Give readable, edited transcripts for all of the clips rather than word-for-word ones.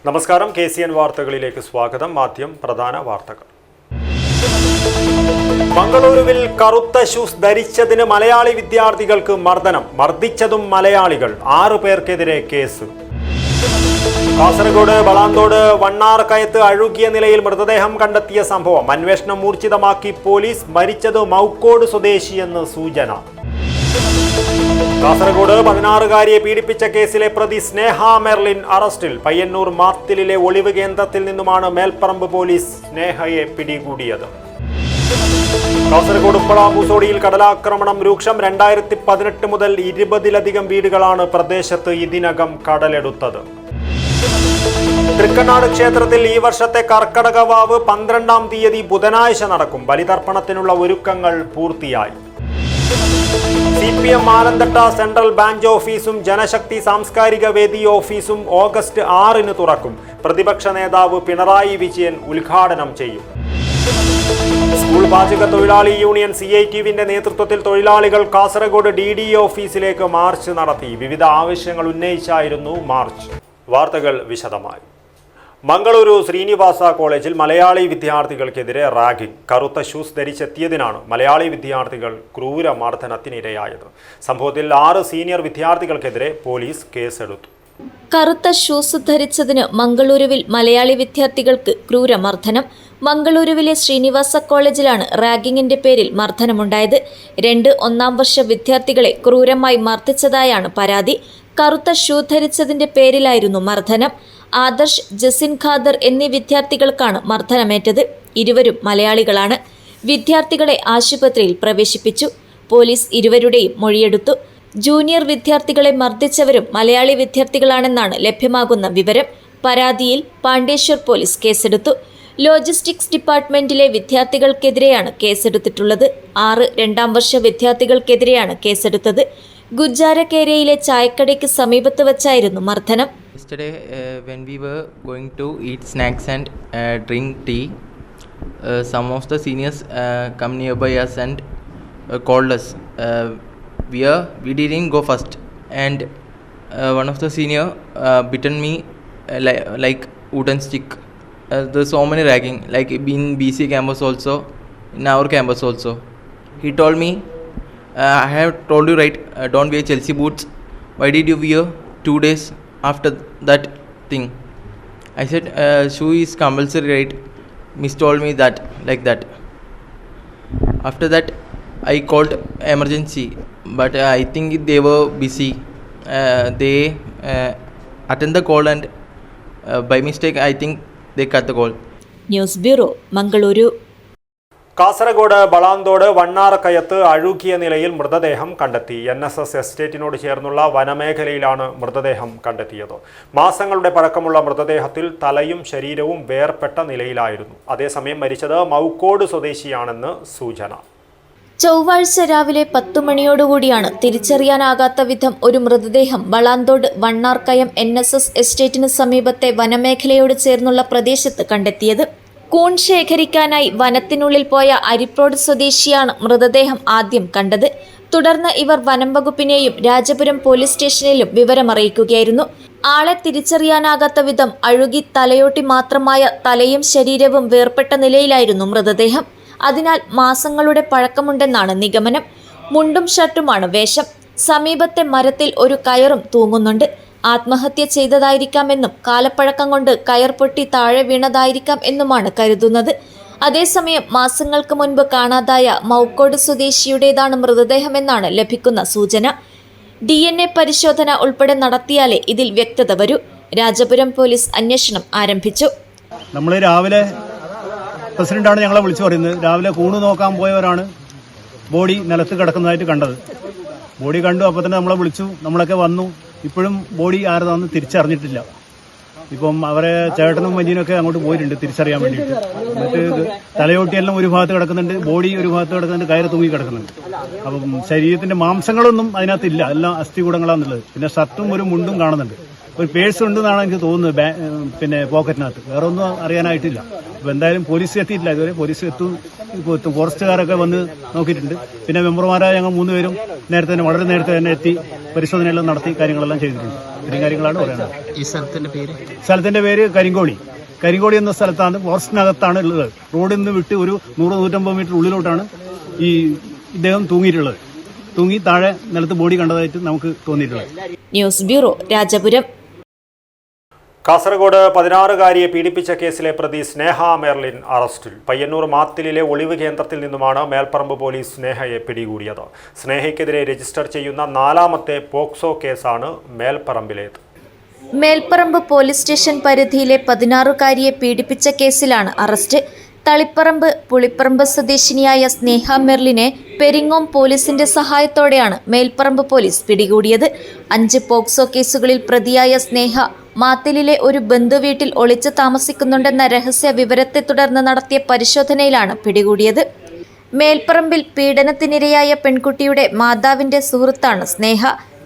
നമസ്കാരം, KCN വാർത്തകളിലേക്ക് സ്വാഗതം. ആദ്യം പ്രധാന വാർത്തകൾ. മംഗളൂരുവിൽ കറുത്ത ഷൂസ് ധരിച്ചതിന് മലയാളി വിദ്യാർത്ഥികൾക്ക് മർദ്ദനം. മർദ്ദിച്ചതും മലയാളികൾ. 6 പേർക്കെതിരെ കേസ്. കാസർഗോഡ് ബളാന്തോട് വണ്ണാർക്കയത്ത് അഴുകിയ നിലയിൽ മൃതദേഹം കണ്ടെത്തിയ സംഭവം. അന്വേഷണം ഊർജിതമാക്കി പോലീസ്. മരിച്ചത് മൗക്കോട് സ്വദേശിയെന്ന് സൂചന. കാസർഗോഡ് 16-കാരിയെ പീഡിപ്പിച്ച കേസിലെ പ്രതി സ്നേഹ മെർലിൻ അറസ്റ്റിൽ. പയ്യന്നൂർ മാത്തിലിലെ ഒളിവ് കേന്ദ്രത്തിൽ നിന്നുമാണ് മേൽപ്പറമ്പ് പോലീസ് സ്നേഹയെ പിടികൂടിയത്. കാസർഗോഡ് ഉപ്പള മൂസോടിയിൽ കടലാക്രമണം രൂക്ഷം. 2018 മുതൽ 20-ലധികം വീടുകളാണ് പ്രദേശത്ത് ഇതിനകം കടലെടുത്തത്. തൃക്കണ്ണാട് ക്ഷേത്രത്തിൽ ഈ വർഷത്തെ കർക്കടക വാവ് 12-ാം തീയതി ബുധനാഴ്ച നടക്കും. ബലിതർപ്പണത്തിനുള്ള ഒരുക്കങ്ങൾ പൂർത്തിയായി. CPM ആലന്തട്ട സെൻട്രൽ ബ്രാഞ്ച് ഓഫീസും ജനശക്തി സാംസ്കാരിക വേദി ഓഫീസും ഓഗസ്റ്റ് 6-ന് തുറക്കും. പ്രതിപക്ഷ നേതാവ് പിണറായി വിജയൻ ഉദ്ഘാടനം ചെയ്യും. സ്കൂൾ പാചക തൊഴിലാളി യൂണിയൻ CITUവിന്റെ നേതൃത്വത്തിൽ തൊഴിലാളികൾ കാസർഗോഡ് DDE ഓഫീസിലേക്ക് മാർച്ച് നടത്തി. വിവിധ ആവശ്യങ്ങൾ ഉന്നയിച്ചായിരുന്നു മാർച്ച്. വാർത്തകൾ വിശദമായി. മംഗളൂരു ശ്രീനിവാസ കോളേജിൽ മലയാളി വിദ്യാർത്ഥികൾക്കെതിരെ റാഗിംഗ്. കറുത്ത ഷൂസ് ധരിച്ചെത്തിയതിനാണ് മലയാളി വിദ്യാർത്ഥികൾ ക്രൂരമർദ്ദനത്തിനിരയായത്. സംഭവത്തിൽ 6 സീനിയർ വിദ്യാർത്ഥികൾക്കെതിരെ പോലീസ് കേസെടുത്തു. കറുത്ത ഷൂസ് ധരിച്ചതിന് മംഗളൂരുവിൽ മലയാളി വിദ്യാർത്ഥികൾക്ക് ക്രൂരമർദ്ദനം. മംഗളൂരുവിലെ ശ്രീനിവാസ കോളേജിലാണ് റാഗിങ്ങിന്റെ പേരിൽ മർദ്ദനമുണ്ടായത്. 2 ഒന്നാം വർഷ വിദ്യാർത്ഥികളെ ക്രൂരമായി മർദ്ദിച്ചതായാണ് പരാതി. കറുത്ത ഷൂ ധരിച്ചതിന്റെ പേരിലായിരുന്നു മർദ്ദനം. ആദർശ്, ജസിൻ ഖാദർ എന്നീ വിദ്യാർത്ഥികൾക്കാണ് മർദ്ദനമേറ്റത്. ഇരുവരും മലയാളികളാണ്. വിദ്യാർത്ഥികളെ ആശുപത്രിയിൽ പ്രവേശിപ്പിച്ചു. പോലീസ് ഇരുവരുടെയും മൊഴിയെടുത്തു. ജൂനിയർ വിദ്യാർത്ഥികളെ മർദ്ദിച്ചവരും മലയാളി വിദ്യാർത്ഥികളാണെന്നാണ് ലഭ്യമാകുന്ന വിവരം. പരാതിയിൽ പാണ്ഡേശ്വർ പോലീസ് കേസെടുത്തു. ലോജിസ്റ്റിക്സ് ഡിപ്പാർട്ട്മെന്റിലെ വിദ്യാർത്ഥികൾക്കെതിരെയാണ് കേസെടുത്തിട്ടുള്ളത്. 6 രണ്ടാം വർഷ വിദ്യാർത്ഥികൾക്കെതിരെയാണ് കേസെടുത്തത്. ഗുജാരക്കേരയിലെ ചായക്കടയ്ക്ക് സമീപത്ത് വച്ചായിരുന്നു മർദ്ദനം. Yesterday, when we were going to eat snacks and drink tea, some of the seniors come nearby us and called us. We didn't go first, and one of the senior bitten me like wooden stick. There's so many ragging, like in BC campus also, in our campus also. He told me, I have told you right, don't wear Chelsea boots. Why did you wear 2 days after that thing? I said, shoe is compulsory, right? Miss told me that, like that. After that, I called emergency, but I think they were busy. They attend the call and by mistake, I think they cut the call. News bureau, Mangaluru. Kasaragod Balanthode വണ്ണാർക്കയത്ത് അഴുകിയ നിലയിൽ മൃതദേഹം കണ്ടെത്തി. NSS എസ്റ്റേറ്റിനോട് ചേർന്നുള്ള വനമേഖലയിലാണ് മൃതദേഹം കണ്ടെത്തിയത്. മാസങ്ങളുടെ പഴക്കമുള്ള മൃതദേഹത്തിൽ തലയും ശരീരവും വേർപെട്ട നിലയിലായിരുന്നു. അതേസമയം മരിച്ചത് മൗക്കോട് സ്വദേശിയാണെന്ന് സൂചന. ചൊവ്വാഴ്ച രാവിലെ 10 മണിയോടുകൂടിയാണ് തിരിച്ചറിയാനാകാത്ത വിധം ഒരു മൃതദേഹം ബളാന്തോട് വണ്ണാർക്കയം NSS എസ്റ്റേറ്റിന് സമീപത്തെ വനമേഖലയോട് ചേർന്നുള്ള പ്രദേശത്ത് കണ്ടെത്തിയത്. കൂൺ ശേഖരിക്കാനായി വനത്തിനുള്ളിൽ പോയ അരിപ്രോഡ് സ്വദേശിയാണ് മൃതദേഹം ആദ്യം കണ്ടത്. തുടർന്ന് ഇവർ വനം വകുപ്പിനെയും രാജപുരം പോലീസ് സ്റ്റേഷനിലും വിവരമറിയിക്കുകയായിരുന്നു. ആളെ തിരിച്ചറിയാനാകാത്ത വിധം അഴുകി തലയോട്ടി മാത്രമായ തലയും ശരീരവും വേർപെട്ട നിലയിലായിരുന്നു മൃതദേഹം. അതിനാൽ മാസങ്ങളുടെ പഴക്കമുണ്ടെന്നാണ് നിഗമനം. മുണ്ടും ഷർട്ടുമാണ് വേഷം. സമീപത്തെ മരത്തിൽ ഒരു കയറും തൂങ്ങുന്നുണ്ട്. ആത്മഹത്യ ചെയ്തതായിരിക്കാമെന്നും കാലപ്പഴക്കം കൊണ്ട് കയർ പൊട്ടി താഴെ വീണതായിരിക്കാം എന്നുമാണ് കരുതുന്നത്. അതേസമയം മാസങ്ങൾക്ക് മുൻപ് കാണാതായ മൗക്കോട് സ്വദേശിയുടേതാണ് മൃതദേഹമെന്നാണ് ലഭിക്കുന്ന സൂചന. DNA പരിശോധന ഉൾപ്പെടെ നടത്തിയാലേ ഇതിൽ വ്യക്തത വരൂ. രാജപുരം പോലീസ് അന്വേഷണം ആരംഭിച്ചു. നമ്മൾ രാവിലെ പ്രസിഡന്റാണ് ഞങ്ങളെ വിളിച്ചു പറയുന്നത്. രാവിലെ കൂണ് നോക്കാൻ പോയവരാണ് ബോഡി നിലത്ത് കിടക്കുന്നതായിട്ട് കണ്ടത്. ബോഡി കണ്ടു. അപ്പോൾ തന്നെ നമ്മളെ വിളിച്ചു. നമ്മളൊക്കെ വന്നു. ഇപ്പോഴും ബോഡി ആരതാണെന്ന് തിരിച്ചറിഞ്ഞിട്ടില്ല. ഇപ്പം അവരെ ചേട്ടനും മഞ്ഞിനൊക്കെ അങ്ങോട്ട് പോയിട്ടുണ്ട് തിരിച്ചറിയാൻ വേണ്ടിയിട്ട്. എന്നിട്ട് തലയോട്ടിയെല്ലാം ഒരു ഭാഗത്ത് കിടക്കുന്നുണ്ട്, ബോഡി ഒരു ഭാഗത്ത് കിടക്കുന്നുണ്ട്, കയറ് തൂങ്ങി കിടക്കുന്നുണ്ട്. അപ്പം ശരീരത്തിന്റെ മാംസങ്ങളൊന്നും അതിനകത്തില്ല, എല്ലാം അസ്ഥികൂടങ്ങളാന്നുള്ളത്. പിന്നെ ഷർട്ടും ഒരു മുണ്ടും കാണുന്നുണ്ട്. ഒരു പേഴ്സ് ഉണ്ടെന്നാണ് എനിക്ക് തോന്നുന്നത് പിന്നെ പോക്കറ്റിനകത്ത്. വേറെ ഒന്നും അറിയാനായിട്ടില്ല. അപ്പോൾ എന്തായാലും പോലീസ് എത്തിയിട്ടില്ല ഇതുവരെ. പോലീസ് എത്തും, ഫോറസ്റ്റുകാരൊക്കെ വന്ന് നോക്കിയിട്ടുണ്ട്. പിന്നെ മെമ്പർമാരായ ഞങ്ങൾ 3 പേരും വളരെ നേരത്തെ തന്നെ എത്തി പരിശോധനയെല്ലാം നടത്തി കാര്യങ്ങളെല്ലാം ചെയ്തിട്ടുണ്ട്. ഇത്രയും കാര്യങ്ങളാണ് പറയുന്നത്. ഈ സ്ഥലത്തിന്റെ പേര് കരിങ്കോടി എന്ന സ്ഥലത്താണ്, ഫോറസ്റ്റിനകത്താണ് ഉള്ളത്. റോഡിൽ നിന്ന് വിട്ട് ഒരു 100-150 മീറ്റർ ഉള്ളിലോട്ടാണ് ഈ ഇദ്ദേഹം തൂങ്ങിയിട്ടുള്ളത്. തൂങ്ങി താഴെ നിലത്ത് ബോഡി കണ്ടതായിട്ട് നമുക്ക് തോന്നിയിട്ടുള്ളത്. News bureau, Rajapuram. കാസർഗോഡ് 16-കാരിയെ പീഡിപ്പിച്ച കേസിലെ പ്രതി സ്നേഹ മെർലിൻ അറസ്റ്റിൽ. പയ്യന്നൂർ മാത്തിലിലെ ഒളിവ് കേന്ദ്രത്തിൽ നിന്നുമാണ് മേൽപ്പറമ്പ് പോലീസ് സ്നേഹയെ പിടികൂടിയത്. സ്നേഹയ്ക്കെതിരെ രജിസ്റ്റർ ചെയ്യുന്ന 4ാമത്തെ പോക്സോ കേസാണ് മേൽപ്പറമ്പിലേത്. മേൽപ്പറമ്പ് പോലീസ് സ്റ്റേഷൻ പരിധിയിലെ 16-കാരിയെ പീഡിപ്പിച്ച കേസിലാണ് അറസ്റ്റ്. തളിപ്പറമ്പ് പുളിപ്പറമ്പ് സ്വദേശിനിയായ സ്നേഹ മെർലിനെ പെരിങ്ങോം പോലീസിന്റെ സഹായത്തോടെയാണ് മേൽപ്പറമ്പ് പോലീസ് പിടികൂടിയത്. 5 പോക്സോ കേസുകളിൽ പ്രതിയായ സ്നേഹ മാത്തിലിലെ ഒരു ബന്ധുവീട്ടിൽ ഒളിച്ചു താമസിക്കുന്നുണ്ടെന്ന രഹസ്യ വിവരത്തെ തുടർന്ന് നടത്തിയ പരിശോധനയിലാണ് പിടികൂടിയത്. മേൽപ്പറമ്പിൽ പീഡനത്തിനിരയായ പെൺകുട്ടിയുടെ മാതാവിന്റെ സുഹൃത്താണ് സ്നേഹ.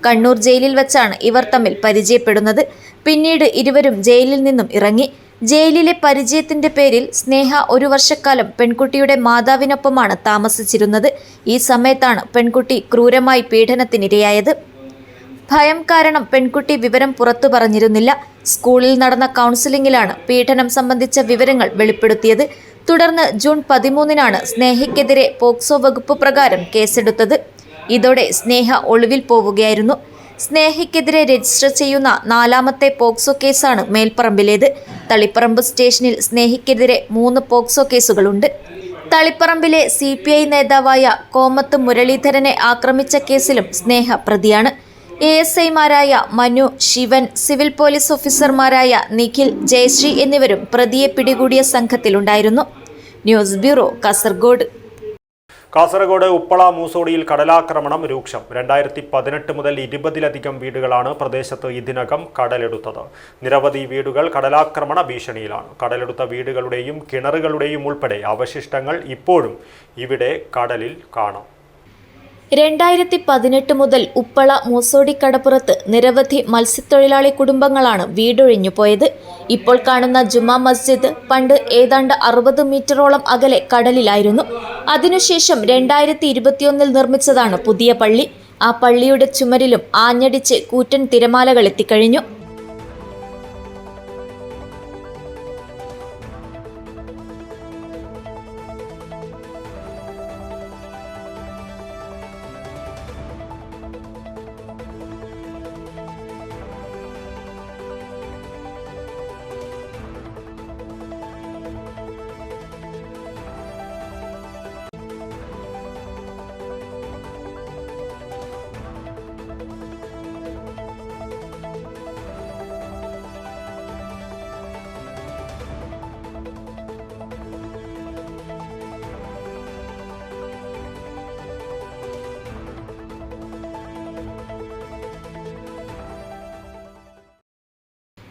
കണ്ണൂർ ജയിലിൽ വെച്ചാണ് ഇവർ തമ്മിൽ പരിചയപ്പെടുന്നത്. പിന്നീട് ഇരുവരും ജയിലിൽ നിന്നും ഇറങ്ങി. ജയിലിലെ പരിചയത്തിന്റെ പേരിൽ സ്നേഹ 1 വർഷക്കാലം പെൺകുട്ടിയുടെ മാതാവിനൊപ്പമാണ് താമസിച്ചിരുന്നത്. ഈ സമയത്താണ് പെൺകുട്ടി ക്രൂരമായി പീഡനത്തിനിരയായത്. ഭയം കാരണം പെൺകുട്ടി വിവരം പുറത്തു പറഞ്ഞിരുന്നില്ല. സ്കൂളിൽ നടന്ന കൗൺസിലിംഗിലാണ് പീഡനം സംബന്ധിച്ച വിവരങ്ങൾ വെളിപ്പെടുത്തിയത്. തുടർന്ന് ജൂൺ 13-നാണ് സ്നേഹയ്ക്കെതിരെ പോക്സോ വകുപ്പ് പ്രകാരം കേസെടുത്തത്. ഇതോടെ സ്നേഹ ഒളിവിൽ പോവുകയായിരുന്നു. സ്നേഹയ്ക്കെതിരെ രജിസ്റ്റർ ചെയ്യുന്ന 4ാമത്തെ പോക്സോ കേസാണ് മേൽപ്പറമ്പിലേത്. തളിപ്പറമ്പ് സ്റ്റേഷനിൽ സ്നേഹയ്ക്കെതിരെ 3 പോക്സോ കേസുകളുണ്ട്. തളിപ്പറമ്പിലെ CPI നേതാവായ കോമത്ത് മുരളീധരനെ ആക്രമിച്ച കേസിലും സ്നേഹ പ്രതിയാണ്. ASI-മാരായ മനു, ശിവൻ, സിവിൽ പോലീസ് ഓഫീസർമാരായ നിഖിൽ, ജയശ്രീ എന്നിവരും പ്രതിയെ പിടികൂടിയ സംഘത്തിലുണ്ടായിരുന്നു. News bureau, Kasaragod. കാസർഗോഡ് ഉപ്പള മൂസോടിയിൽ കടലാക്രമണം രൂക്ഷം. 2018 മുതൽ 20-ലധികം വീടുകളാണ് പ്രദേശത്ത് ഇതിനകം കടലെടുത്തത്. നിരവധി വീടുകൾ കടലാക്രമണ ഭീഷണിയിലാണ്. കടലെടുത്ത വീടുകളുടെയും കിണറുകളുടെയും ഉൾപ്പെടെ അവശിഷ്ടങ്ങൾ ഇപ്പോഴും ഇവിടെ കടലിൽ കാണാം. 2018 മുതൽ ഉപ്പള മൂസോടി കടപ്പുറത്ത് നിരവധി മത്സ്യത്തൊഴിലാളി കുടുംബങ്ങളാണ് വീടൊഴിഞ്ഞു പോയത്. ഇപ്പോൾ കാണുന്ന ജുമാ മസ്ജിദ് പണ്ട് ഏതാണ്ട് 60 മീറ്ററോളം അകലെ കടലിലായിരുന്നു. അതിനുശേഷം 2021 നിർമ്മിച്ചതാണ് പുതിയ പള്ളി. ആ പള്ളിയുടെ ചുമരിലും ആഞ്ഞടിച്ച് കൂറ്റൻ തിരമാലകൾ എത്തിക്കഴിഞ്ഞു.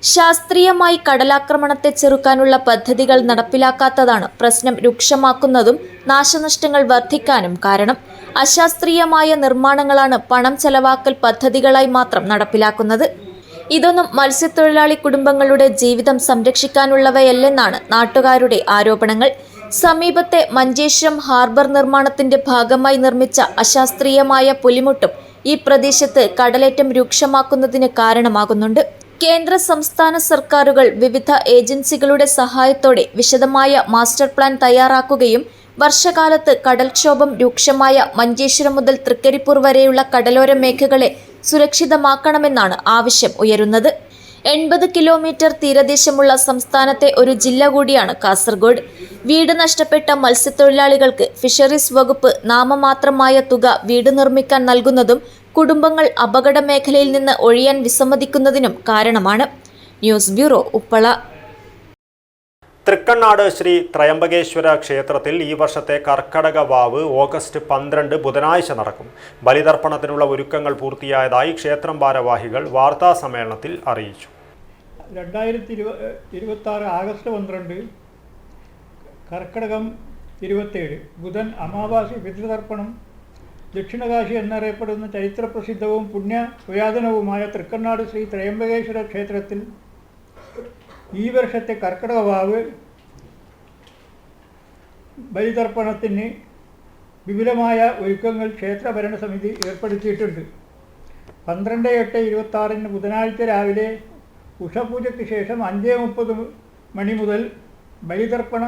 ശാസ്ത്രീയമായി കടലാക്രമണത്തെ ചെറുക്കാനുള്ള പദ്ധതികൾ നടപ്പിലാക്കാത്തതാണ് പ്രശ്നം രൂക്ഷമാക്കുന്നതും നാശനഷ്ടങ്ങൾ വർദ്ധിക്കാനും കാരണം. അശാസ്ത്രീയമായ നിർമ്മാണങ്ങളാണ് പണം ചെലവാക്കൽ പദ്ധതികളായി മാത്രം നടപ്പിലാക്കുന്നത്. ഇതൊന്നും മത്സ്യത്തൊഴിലാളി കുടുംബങ്ങളുടെ ജീവിതം സംരക്ഷിക്കാനുള്ളവയല്ലെന്നാണ് നാട്ടുകാരുടെ ആരോപണങ്ങൾ. സമീപത്തെ മഞ്ചേശ്വരം ഹാർബർ നിർമ്മാണത്തിന്റെ ഭാഗമായി നിർമ്മിച്ച അശാസ്ത്രീയമായ പുലിമുട്ടും ഈ പ്രദേശത്ത് കടലേറ്റം രൂക്ഷമാക്കുന്നതിന് കാരണമാകുന്നുണ്ട്. കേന്ദ്ര സംസ്ഥാന സർക്കാരുകൾ വിവിധ ഏജൻസികളുടെ സഹായത്തോടെ വിശദമായ മാസ്റ്റർ പ്ലാൻ തയ്യാറാക്കുകയും വർഷകാലത്ത് കടൽക്ഷോഭം രൂക്ഷമായ മഞ്ചേശ്വരം മുതൽ തൃക്കരിപ്പൂർ വരെയുള്ള കടലോര മേഖലകളെ സുരക്ഷിതമാക്കണമെന്നാണ് ആവശ്യം ഉയരുന്നത്. 80 കിലോമീറ്റർ തീരദേശമുള്ള സംസ്ഥാനത്തെ ഒരു ജില്ല കൂടിയാണ് കാസർഗോഡ്. വീട് നഷ്ടപ്പെട്ട മത്സ്യത്തൊഴിലാളികൾക്ക് ഫിഷറീസ് വകുപ്പ് നാമമാത്രമായ തുക വീട് നിർമ്മിക്കാൻ നൽകുന്നതും കുടുംബങ്ങൾ അപകട മേഖലയിൽ നിന്ന് ഒഴിയാൻ വിസമ്മതിക്കുന്നതിനും കാരണമാണ്. News bureau, Uppala. തൃക്കണ്ണാട് ശ്രീ ത്രയംബകേശ്വര ക്ഷേത്രത്തിൽ ഈ വർഷത്തെ കർക്കടക വാവ് ഓഗസ്റ്റ് 12 ബുധനാഴ്ച നടക്കും. ബലിതർപ്പണത്തിനുള്ള ഒരുക്കങ്ങൾ പൂർത്തിയായതായി ക്ഷേത്രം ഭാരവാഹികൾ വാർത്താ സമ്മേളനത്തിൽ അറിയിച്ചു. 2026 ആഗസ്റ്റ് 12, കർക്കടകം 27, ബുധൻ അമാവാസി പിതൃതർപ്പണം ദക്ഷിണകാശി എന്നറിയപ്പെടുന്ന ചരിത്രപ്രസിദ്ധവും പുണ്യപുരാതനവുമായ തൃക്കണ്ണാട് ശ്രീ ത്രയംബകേശ്വര ക്ഷേത്രത്തിൽ ഈ വർഷത്തെ കർക്കിടക വാവ് ബലിതർപ്പണത്തിന് വിപുലമായ ഒരുക്കങ്ങൾ ക്ഷേത്ര ഭരണസമിതി ഏർപ്പെടുത്തിയിട്ടുണ്ട്. 12/8/26 ബുധനാഴ്ച രാവിലെ ഉഷപൂജയ്ക്ക് ശേഷം 5:30 മണി മുതൽ ബലിതർപ്പണ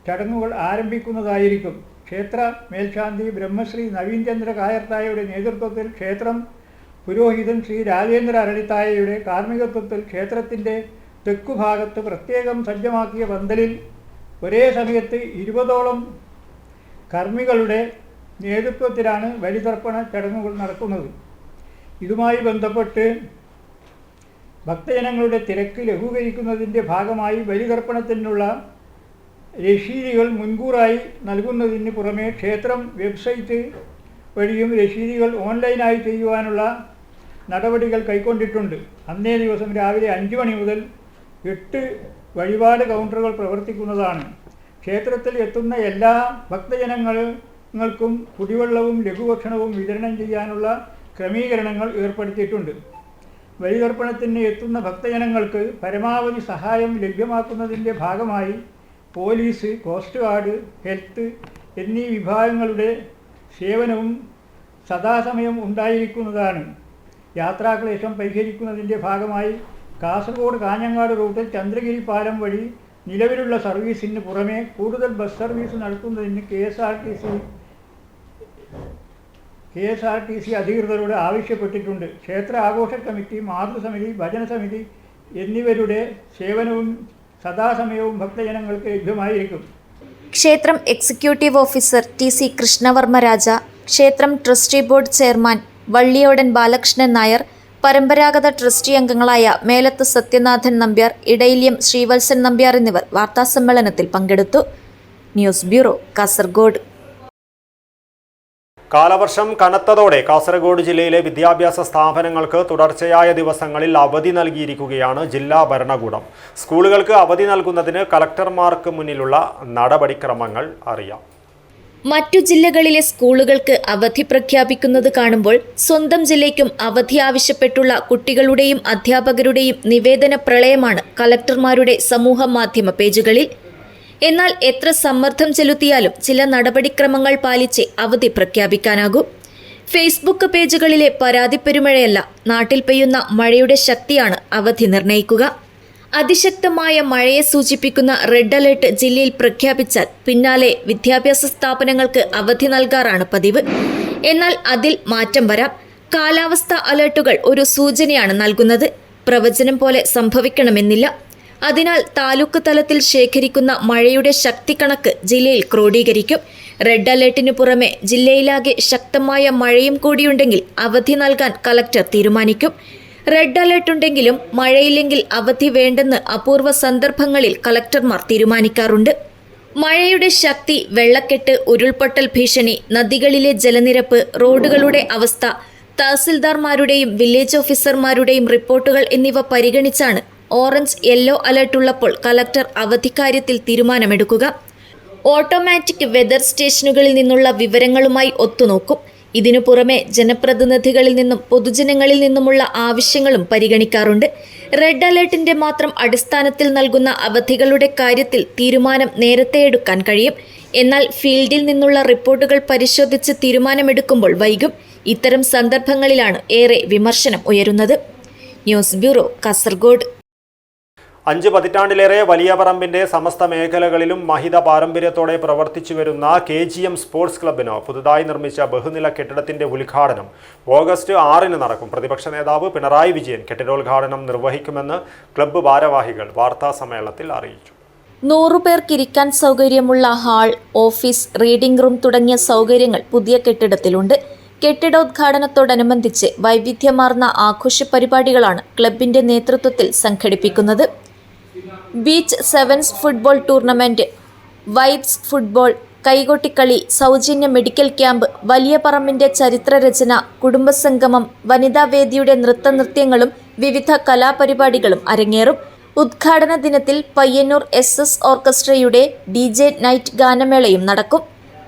ചടങ്ങുകൾ ആരംഭിക്കുന്നതായിരിക്കും. ക്ഷേത്ര മേൽശാന്തി ബ്രഹ്മശ്രീ നവീൻ ചന്ദ്ര കായർത്തായയുടെ നേതൃത്വത്തിൽ ക്ഷേത്രം പുരോഹിതൻ ശ്രീ രാജേന്ദ്ര അരളിത്തായയുടെ കാർമ്മികത്വത്തിൽ ക്ഷേത്രത്തിൻ്റെ തെക്കുഭാഗത്ത് പ്രത്യേകം സജ്ജമാക്കിയ പന്തലിൽ ഒരേ സമയത്ത് 20ഓളം കർമ്മികളുടെ നേതൃത്വത്തിലാണ് ബലിതർപ്പണ ചടങ്ങുകൾ നടക്കുന്നത്. ഇതുമായി ബന്ധപ്പെട്ട് ഭക്തജനങ്ങളുടെ തിരക്ക് ലഘൂകരിക്കുന്നതിൻ്റെ ഭാഗമായി ബലിതർപ്പണത്തിനുള്ള രശീതികൾ മുൻകൂറായി നൽകുന്നതിന് പുറമെ ക്ഷേത്രം വെബ്സൈറ്റ് വഴിയും രശീതികൾ ഓൺലൈനായി ചെയ്യുവാനുള്ള നടപടികൾ കൈക്കൊണ്ടിട്ടുണ്ട്. അന്നേ ദിവസം രാവിലെ 5 മണി മുതൽ 8 വഴിപാട് കൗണ്ടറുകൾ പ്രവർത്തിക്കുന്നതാണ്. ക്ഷേത്രത്തിൽ എത്തുന്ന എല്ലാ ഭക്തജനങ്ങൾക്കും കുടിവെള്ളവും ലഘുഭക്ഷണവും വിതരണം ചെയ്യാനുള്ള ക്രമീകരണങ്ങൾ ഏർപ്പെടുത്തിയിട്ടുണ്ട്. ബലിതർപ്പണത്തിന് എത്തുന്ന ഭക്തജനങ്ങൾക്ക് പരമാവധി സഹായം ലഭ്യമാക്കുന്നതിൻ്റെ ഭാഗമായി പോലീസ്, കോസ്റ്റ് ഗാർഡ്, ഹെൽത്ത് എന്നീ വിഭാഗങ്ങളുടെ സേവനവും സദാസമയം ഉണ്ടായിരിക്കുന്നതാണ്. യാത്രാക്ലേശം പരിഹരിക്കുന്നതിൻ്റെ ഭാഗമായി കാസർഗോഡ് കാഞ്ഞങ്ങാട് റൂട്ടിൽ ചന്ദ്രഗിരി പാലം വഴി നിലവിലുള്ള സർവീസിന് പുറമെ കൂടുതൽ ബസ് സർവീസ് നടത്തുന്നതിന് KSRTC അധികൃതരോട് ആവശ്യപ്പെട്ടിട്ടുണ്ട്. ക്ഷേത്ര ആഘോഷ കമ്മിറ്റി, മാതൃസമിതി, ഭജനസമിതി എന്നിവരുടെ സേവനവും സദാസമയവും ഭക്തജനങ്ങൾക്ക് ലഭ്യമായിരിക്കും. ക്ഷേത്രം എക്സിക്യൂട്ടീവ് ഓഫീസർ TC കൃഷ്ണവർമ്മ രാജ, ക്ഷേത്രം trustee board chairman Valliyodan Balakrishnan Nair, പരമ്പരാഗത ട്രസ്റ്റി അംഗങ്ങളായ മേലത്ത് സത്യനാഥൻ നമ്പ്യാർ, ഇടയില്യം ശ്രീവത്സൻ നമ്പ്യാർ എന്നിവർ വാർത്താസമ്മേളനത്തിൽ പങ്കെടുത്തു. News bureau, Kasaragod. കാലവർഷം കനത്തതോടെ കാസർഗോഡ് ജില്ലയിലെ വിദ്യാഭ്യാസ സ്ഥാപനങ്ങൾക്ക് തുടർച്ചയായ ദിവസങ്ങളിൽ അവധി നൽകിയിരിക്കുകയാണ് ജില്ലാ ഭരണകൂടം. സ്കൂളുകൾക്ക് അവധി നൽകുന്നതിന് കളക്ടർമാർക്ക് മുന്നിലുള്ള നടപടിക്രമങ്ങൾ അറിയാം. മറ്റു ജില്ലകളിലെ സ്കൂളുകൾക്ക് അവധി പ്രഖ്യാപിക്കുന്നത് കാണുമ്പോൾ സ്വന്തം ജില്ലയ്ക്കും അവധി ആവശ്യപ്പെട്ടുള്ള കുട്ടികളുടെയും അധ്യാപകരുടെയും നിവേദന പ്രളയമാണ് കളക്ടർമാരുടെ സമൂഹ മാധ്യമ പേജുകളിൽ. എന്നാൽ എത്ര സമ്മർദ്ദം ചെലുത്തിയാലും ചില നടപടിക്രമങ്ങൾ പാലിച്ച് അവധി പ്രഖ്യാപിക്കാനാകൂ. ഫേസ്ബുക്ക് പേജുകളിലെ പരാതിപ്പെരുമഴയല്ല, നാട്ടിൽ പെയ്യുന്ന മഴയുടെ ശക്തിയാണ് അവധി നിർണ്ണയിക്കുക. അതിശക്തമായ മഴയെ സൂചിപ്പിക്കുന്ന റെഡ് അലേർട്ട് ജില്ലയിൽ പ്രഖ്യാപിച്ചാൽ പിന്നാലെ വിദ്യാഭ്യാസ സ്ഥാപനങ്ങൾക്ക് അവധി നൽകാറാണ് പതിവ്. എന്നാൽ അതിൽ മാറ്റം വരാം. കാലാവസ്ഥാ അലേർട്ടുകൾ ഒരു സൂചനയാണ് നൽകുന്നത്, പ്രവചനം പോലെ സംഭവിക്കണമെന്നില്ല. അതിനാൽ താലൂക്ക് തലത്തിൽ ശേഖരിക്കുന്ന മഴയുടെ ശക്തി കണക്ക് ജില്ലയിൽ ക്രോഡീകരിക്കും. റെഡ് അലേർട്ടിനു പുറമെ ജില്ലയിലാകെ ശക്തമായ മഴയും കൂടിയുണ്ടെങ്കിൽ അവധി നൽകാൻ കളക്ടർ തീരുമാനിക്കും. റെഡ് അലേർട്ട് ഉണ്ടെങ്കിലും മഴയില്ലെങ്കിൽ അവധി വേണ്ടെന്ന് അപൂർവ സന്ദർഭങ്ങളിൽ കളക്ടർമാർ തീരുമാനിക്കാറുണ്ട്. മഴയുടെ ശക്തി, വെള്ളക്കെട്ട്, ഉരുൾപൊട്ടൽ ഭീഷണി, നദികളിലെ ജലനിരപ്പ്, റോഡുകളുടെ അവസ്ഥ, തഹസിൽദാർമാരുടെയും വില്ലേജ് ഓഫീസർമാരുടെയും റിപ്പോർട്ടുകൾ എന്നിവ പരിഗണിച്ചാണ് ഓറഞ്ച്, യെല്ലോ അലർട്ട് ഉള്ളപ്പോൾ കളക്ടർ അവധിക്കാര്യത്തിൽ തീരുമാനമെടുക്കുക. ഓട്ടോമാറ്റിക് വെതർ സ്റ്റേഷനുകളിൽ നിന്നുള്ള വിവരങ്ങളുമായി ഒത്തുനോക്കും. ഇതിനു പുറമെ ജനപ്രതിനിധികളിൽ നിന്നും പൊതുജനങ്ങളിൽ നിന്നുമുള്ള ആവശ്യങ്ങളും പരിഗണിക്കാറുണ്ട്. റെഡ് അലേർട്ടിന്റെ മാത്രം അടിസ്ഥാനത്തിൽ നൽകുന്ന അവധികളുടെ കാര്യത്തിൽ തീരുമാനം നേരത്തെ എടുക്കാൻ കഴിയും. എന്നാൽ ഫീൽഡിൽ നിന്നുള്ള റിപ്പോർട്ടുകൾ പരിശോധിച്ച് തീരുമാനമെടുക്കുമ്പോൾ വൈകും. ഇത്തരം സന്ദർഭങ്ങളിലാണ് ഏറെ വിമർശനം ഉയരുന്നത്. News bureau, Kasaragod. 5 പതിറ്റാണ്ടിലേറെ വലിയ പറമ്പിന്റെ സമസ്ത മേഖലകളിലും മഹിത പാരമ്പര്യത്തോടെ പ്രവർത്തിച്ചു വരുന്ന KGM സ്പോർട്സ് ക്ലബിന് പുതുതായി നിർമ്മിച്ച ബഹുനില കെട്ടിടത്തിന്റെ ഉദ്ഘാടനം ഓഗസ്റ്റ് 6 നടക്കും. പ്രതിപക്ഷ നേതാവ് പിണറായി വിജയൻ കെട്ടിടോദ്ഘാടനം നിർവഹിക്കുമെന്ന് ക്ലബ്ബ് ഭാരവാഹികൾ വാർത്താസമ്മേളനത്തിൽ അറിയിച്ചു. 100 പേർക്കിരിക്കാൻ സൗകര്യമുള്ള ഹാൾ, ഓഫീസ്, റീഡിംഗ് റൂം തുടങ്ങിയ സൗകര്യങ്ങൾ പുതിയ കെട്ടിടത്തിലുണ്ട്. കെട്ടിടോദ്ഘാടനത്തോടനുബന്ധിച്ച് വൈവിധ്യമാർന്ന ആഘോഷ പരിപാടികളാണ് ക്ലബിന്റെ നേതൃത്വത്തിൽ സംഘടിപ്പിക്കുന്നത്. Beach sevens football tournament, vibes football, കൈകൊട്ടിക്കളി, സൗജന്യ മെഡിക്കൽ ക്യാമ്പ്, വലിയ പറമ്പിന്റെ ചരിത്രരചന, കുടുംബസംഗമം, വനിതാവേദിയുടെ നൃത്തനൃത്യങ്ങളും വിവിധ കലാപരിപാടികളും അരങ്ങേറും. ഉദ്ഘാടന ദിനത്തിൽ പയ്യന്നൂർ SS ഓർക്കസ്ട്രയുടെ DJ നൈറ്റ് ഗാനമേളയും നടക്കും.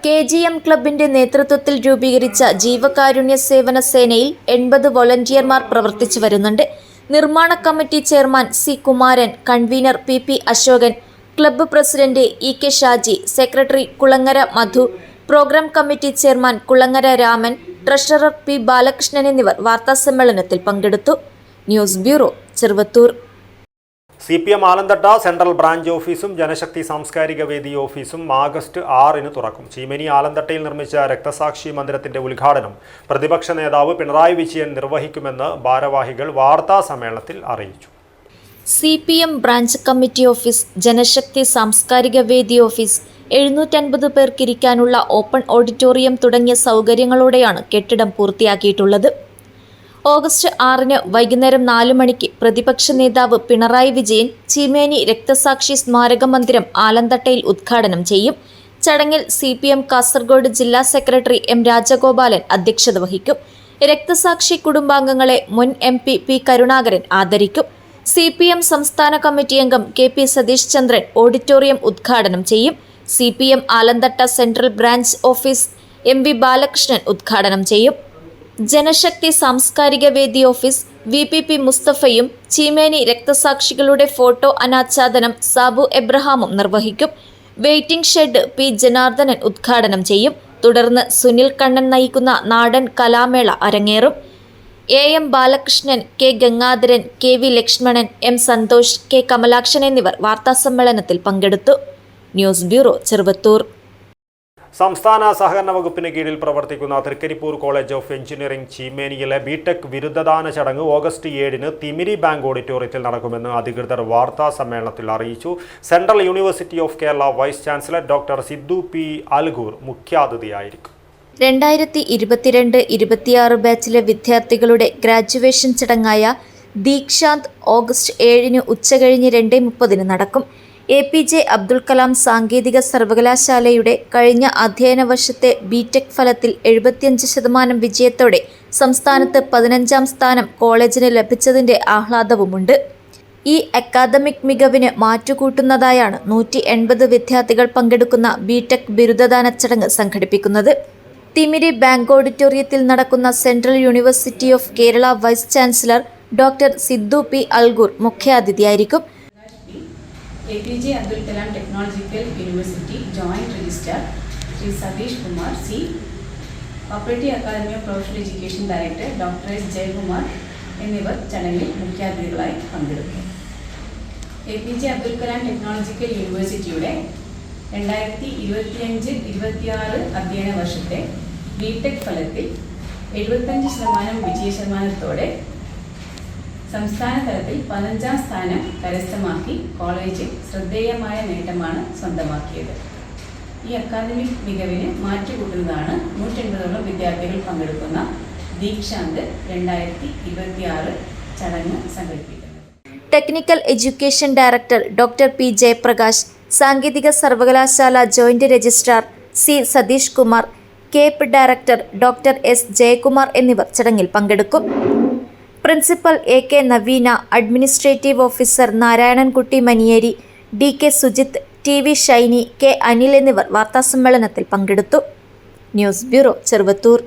KGM ക്ലബിന്റെ നേതൃത്വത്തിൽ രൂപീകരിച്ച ജീവകാരുണ്യ സേവന സേനയിൽ 80 വോളണ്ടിയർമാർ പ്രവർത്തിച്ചു വരുന്നുണ്ട്. നിർമ്മാണ committee chairman C Kumaran, convener PP Ashokan, club president EK Shaji, secretary Kulangara Madhu, program committee chairman Kulangara Raman, treasurer P Balakrishnan എന്നിവർ വാർത്താസമ്മേളനത്തിൽ പങ്കെടുത്തു. News bureau, Cheruvathur. CPM Alanthatta central branch ഓഫീസും ജനശക്തി സാംസ്കാരിക വേദി ഓഫീസും ആഗസ്റ്റ് 6 തുറക്കും. ചീമേനി ആലന്തട്ടയിൽ നിർമ്മിച്ച രക്തസാക്ഷി മന്ദിരത്തിന്റെ ഉദ്ഘാടനം പ്രതിപക്ഷ നേതാവ് പിണറായി വിജയൻ നിർവഹിക്കുമെന്ന് ഭാരവാഹികൾ വാർത്താ സമ്മേളനത്തിൽ അറിയിച്ചു. CPM ബ്രാഞ്ച് കമ്മിറ്റി ഓഫീസ്, ജനശക്തി സാംസ്കാരിക വേദി ഓഫീസ്, 750 പേർക്കിരിക്കാനുള്ള ഓപ്പൺ ഓഡിറ്റോറിയം തുടങ്ങിയ സൗകര്യങ്ങളോടെയാണ് കെട്ടിടം പൂർത്തിയാക്കിയിട്ടുള്ളത്. ഓഗസ്റ്റ് 6 വൈകുന്നേരം 4 മണിക്ക് പ്രതിപക്ഷ നേതാവ് പിണറായി വിജയൻ ചീമേനി രക്തസാക്ഷി സ്മാരക മന്ദിരം ആലന്തട്ടയിൽ ഉദ്ഘാടനം ചെയ്യും. ചടങ്ങിൽ CPM കാസർഗോഡ് ജില്ലാ സെക്രട്ടറി M രാജഗോപാലൻ അധ്യക്ഷത വഹിക്കും. രക്തസാക്ഷി കുടുംബാംഗങ്ങളെ മുൻ MP P കരുണാകരൻ ആദരിക്കും. CPM സംസ്ഥാന കമ്മിറ്റി അംഗം KP സതീഷ് ചന്ദ്രൻ ഓഡിറ്റോറിയം ഉദ്ഘാടനം ചെയ്യും. CPM Alanthatta central branch office MV Balakrishnan ഉദ്ഘാടനം ചെയ്യും. ജനശക്തി സാംസ്കാരിക വേദി ഓഫീസ് VPP മുസ്തഫയും ചീമേനി രക്തസാക്ഷികളുടെ ഫോട്ടോ അനാച്ഛാദനം സാബു എബ്രഹാമും നിർവഹിക്കും. വെയിറ്റിംഗ് ഷെഡ് P ജനാർദ്ദനൻ ഉദ്ഘാടനം ചെയ്യും. തുടർന്ന് സുനിൽ കണ്ണൻ നയിക്കുന്ന നാടൻ കലാമേള അരങ്ങേറും. AM Balakrishnan, K Gangadharan, KV Lakshmanan, M Santhosh, K Kamalakshan എന്നിവർ വാർത്താസമ്മേളനത്തിൽ പങ്കെടുത്തു. News bureau, Cheruvathur. സംസ്ഥാന സഹകരണ വകുപ്പിന് കീഴിൽ പ്രവർത്തിക്കുന്ന തൃക്കരിപ്പൂർ കോളേജ് ഓഫ് എഞ്ചിനീയറിംഗ് ചീമേനിയിലെ BTech ബിരുദദാന ചടങ്ങ് ഓഗസ്റ്റ് 7 തിമിരി ബാങ്ക് ഓഡിറ്റോറിയത്തിൽ നടക്കുമെന്ന് അധികൃതർ വാർത്താ സമ്മേളനത്തിൽ അറിയിച്ചു. Central university of Kerala vice chancellor doctor Siddu P Algur മുഖ്യാതിഥിയായിരിക്കും. 2022-26 ബാച്ചിലെ വിദ്യാർത്ഥികളുടെ ഗ്രാജുവേഷൻ ചടങ്ങായ ദീക്ഷാന്ത് ഓഗസ്റ്റ് 7 ഉച്ചകഴിഞ്ഞ് 2:30 നടക്കും. APJ അബ്ദുൽ കലാം സാങ്കേതിക സർവകലാശാലയുടെ കഴിഞ്ഞ അധ്യയന വർഷത്തെ BTech ഫലത്തിൽ 75% വിജയത്തോടെ സംസ്ഥാനത്ത് 15ാം സ്ഥാനം കോളേജിന് ലഭിച്ചതിൻ്റെ ആഹ്ലാദവുമുണ്ട്. ഈ അക്കാദമിക് മികവിന് മാറ്റുകൂട്ടുന്നതായാണ് 180 വിദ്യാർത്ഥികൾ പങ്കെടുക്കുന്ന BTech ബിരുദദാന ചടങ്ങ് സംഘടിപ്പിക്കുന്നത്. തിമിരി ബാങ്ക് ഓഡിറ്റോറിയത്തിൽ നടക്കുന്ന central university of Kerala vice chancellor doctor Siddu P Algur മുഖ്യാതിഥിയായിരിക്കും. APJ Abdul Kalam Technological University Joint Registrar Sri Satish Kumar C, Cooperative Academy of Professional Education Director Dr. S. Jaykumar എന്നിവർ ചടങ്ങിൽ മുഖ്യാതിഥികളായി പങ്കെടുക്കും. APJ Abdul Kalam Technological Universityയുടെ 2025-26 അധ്യയന വർഷത്തെ BTech ഫലത്തിൽ 75% വിജയശതമാനത്തോടെ സംസ്ഥാന തലത്തിൽ 15ാം സ്ഥാനം കരസ്ഥമാക്കി കോളേജ് ശ്രദ്ധേയമായ നേട്ടമാണ് സ്വന്തമാക്കിയത്. ഈ അക്കാദമിക് മികവിന് മാറ്റുകൂട്ടുന്നതാണ് 180ഓളം വിദ്യാർത്ഥികൾ പങ്കെടുക്കുന്ന ദീക്ഷാന്ത് 2026 ചടങ്ങ് സംഘടിപ്പിക്കുന്നത്. Technical education director doctor P Jayaprakash, സാങ്കേതിക സർവകലാശാല joint registrar C Satheesh Kumar, CAPE director doctor S Jayakumar എന്നിവർ ചടങ്ങിൽ പങ്കെടുക്കും. Principal AK Naveena, administrative officer Narayanankutty Maniyeri, DK Sujith, TV Shiny, K Anil എന്നിവർ വാർത്താസമ്മേളനത്തിൽ പങ്കെടുത്തു. News bureau, Cheruvathur.